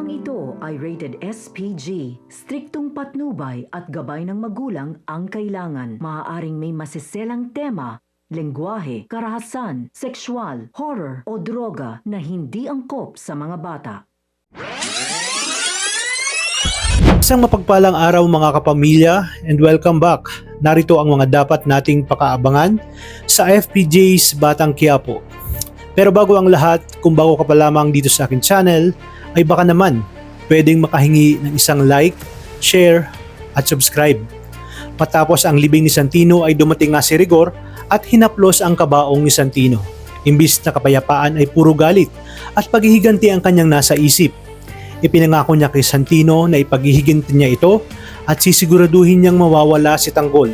Tampokang ito ay rated SPG. Striktong patnubay at gabay ng magulang ang kailangan. Maaaring may masiselang tema, lengguwahe, karahasan, sexual, horror o droga na hindi angkop sa mga bata. Isang mapagpalang araw mga kapamilya and welcome back. Narito ang mga dapat nating pakaabangan sa FPJ's Batang Quiapo. Pero bago ang lahat, kung bago ka pa lamang dito sa akin channel, ay baka naman pwedeng makahingi ng isang like, share at subscribe. Matapos ang libing ni Santino ay dumating nga si Rigor at hinaplos ang kabaong ni Santino. Imbis na kapayapaan ay puro galit at paghihiganti ang kanyang nasa isip. Ipinangako niya kay Santino na ipaghihiganti niya ito at sisiguraduhin niyang mawawala si Tanggol.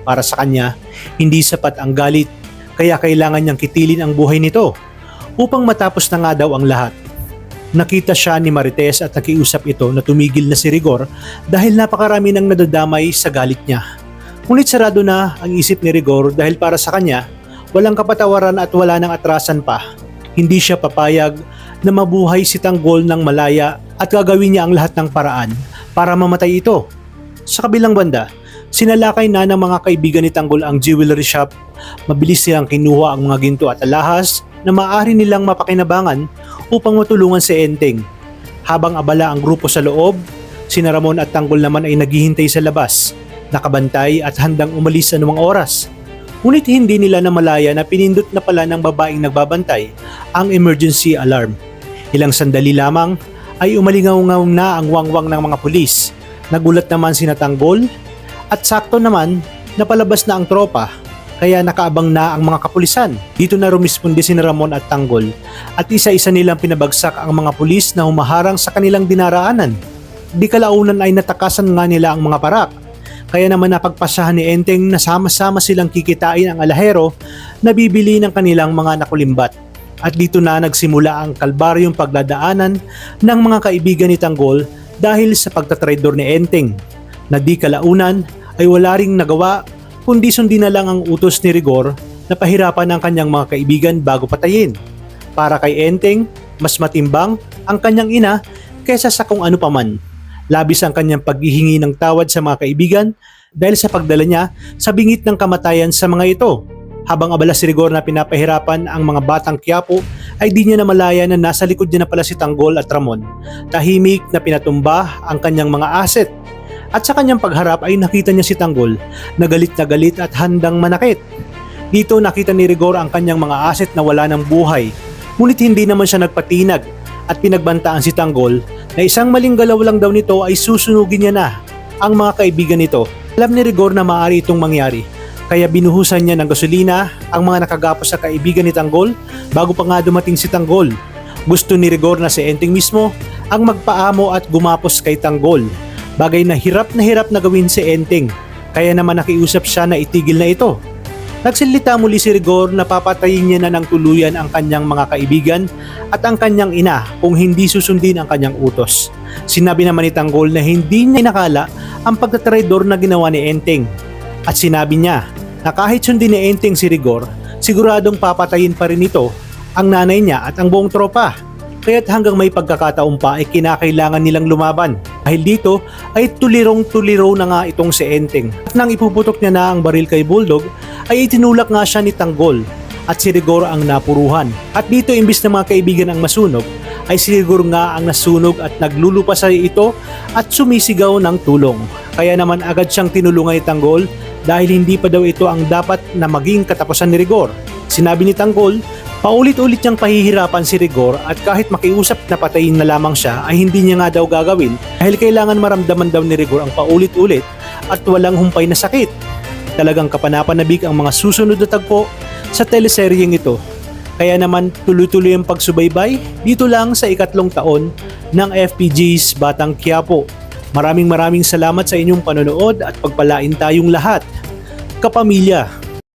Para sa kanya, hindi sapat ang galit kaya kailangan niyang kitilin ang buhay nito upang matapos na nga daw ang lahat. Nakita siya ni Marites at nakiusap ito na tumigil na si Rigor dahil napakarami nang nadadamay sa galit niya. Ngunit sarado na ang isip ni Rigor dahil para sa kanya, walang kapatawaran at wala nang atrasan pa. Hindi siya papayag na mabuhay si Tanggol ng malaya at gagawin niya ang lahat ng paraan para mamatay ito. Sa kabilang banda, sinalakay na ng mga kaibigan ni Tanggol ang jewelry shop. Mabilis silang kinuha ang mga ginto at alahas na maaari nilang mapakinabangan upang matulungan si Enteng. Habang abala ang grupo sa loob, sina Ramon at Tanggol naman ay naghihintay sa labas, nakabantay at handang umalis anumang oras. Ngunit hindi nila namalaya na pinindot na pala ng babaeng nagbabantay ang emergency alarm. Ilang sandali lamang ay umalingaw-ngaw na ang wangwang ng mga pulis. Nagulat naman sina Tanggol at sakto naman napalabas na ang tropa. Kaya nakaabang na ang mga kapulisan. Dito na rumisponde si Ramon at Tanggol at isa-isa nilang pinabagsak ang mga pulis na humaharang sa kanilang dinaraanan. Di kalaunan ay natakasan nga nila ang mga parak. Kaya naman napagpasahan ni Enteng na sama-sama silang kikitain ang alahero na bibili ng kanilang mga nakulimbat. At dito na nagsimula ang kalbaryong pagdadaanan ng mga kaibigan ni Tanggol dahil sa pagtatraidor ni Enteng na di kalaunan ay wala ring nagawa kundi sundin na lang ang utos ni Rigor na pahirapan ang kanyang mga kaibigan bago patayin. Para kay Enteng, mas matimbang ang kanyang ina kaysa sa kung ano paman. Labis ang kanyang paghihingi ng tawad sa mga kaibigan dahil sa pagdala niya sa bingit ng kamatayan sa mga ito. Habang abala si Rigor na pinapahirapan ang mga batang Quiapo, ay di niya namalaya na nasa likod niya na pala si Tanggol at Ramon. Tahimik na pinatumba ang kanyang mga asset. At sa kanyang pagharap ay nakita niya si Tanggol na galit at handang manakit. Dito nakita ni Rigor ang kanyang mga asset na wala ng buhay. Ngunit hindi naman siya nagpatinag at pinagbantaan si Tanggol na isang maling galaw lang daw nito ay susunugin niya na ang mga kaibigan nito. Alam ni Rigor na maaari itong mangyari. Kaya binuhusan niya ng gasolina ang mga nakagapos sa kaibigan ni Tanggol bago pa nga dumating si Tanggol. Gusto ni Rigor na si Enteng mismo ang magpaamo at gumapos kay Tanggol. Bagay na hirap na gawin si Enteng, kaya naman nakiusap siya na itigil na ito. Nagsalita muli si Rigor na papatayin niya na ng tuluyan ang kanyang mga kaibigan at ang kanyang ina kung hindi susundin ang kanyang utos. Sinabi naman ni Tanggol na hindi niya nakala ang pagtatraidor na ginawa ni Enteng. At sinabi niya na kahit sundin ni Enteng si Rigor, siguradong papatayin pa rin ito ang nanay niya at ang buong tropa. Kaya't hanggang may pagkakataon pa ay kinakailangan nilang lumaban. Dahil dito ay tulirong-tuliro na nga itong si Enteng. At nang ipuputok niya na ang baril kay Bulldog ay itinulak nga siya ni Tanggol at si Rigor ang napuruhan. At dito imbis na mga kaibigan ang masunog ay si Rigor nga ang nasunog at naglulupasay ito at sumisigaw ng tulong. Kaya naman agad siyang tinulungan ni Tanggol dahil hindi pa daw ito ang dapat na maging katapusan ni Rigor. Sinabi ni Tanggol, paulit-ulit niyang pahihirapan si Rigor at kahit makiusap na patayin na lamang siya ay hindi niya nga daw gagawin dahil kailangan maramdaman daw ni Rigor ang paulit-ulit at walang humpay na sakit. Talagang kapanapanabik ang mga susunod na tagpo sa teleseryeng ito. Kaya naman tuloy-tuloy ang pagsubaybay dito lang sa ikatlong taon ng FPJ's Batang Quiapo. Maraming salamat sa inyong panonood at pagpalain tayong lahat, kapamilya.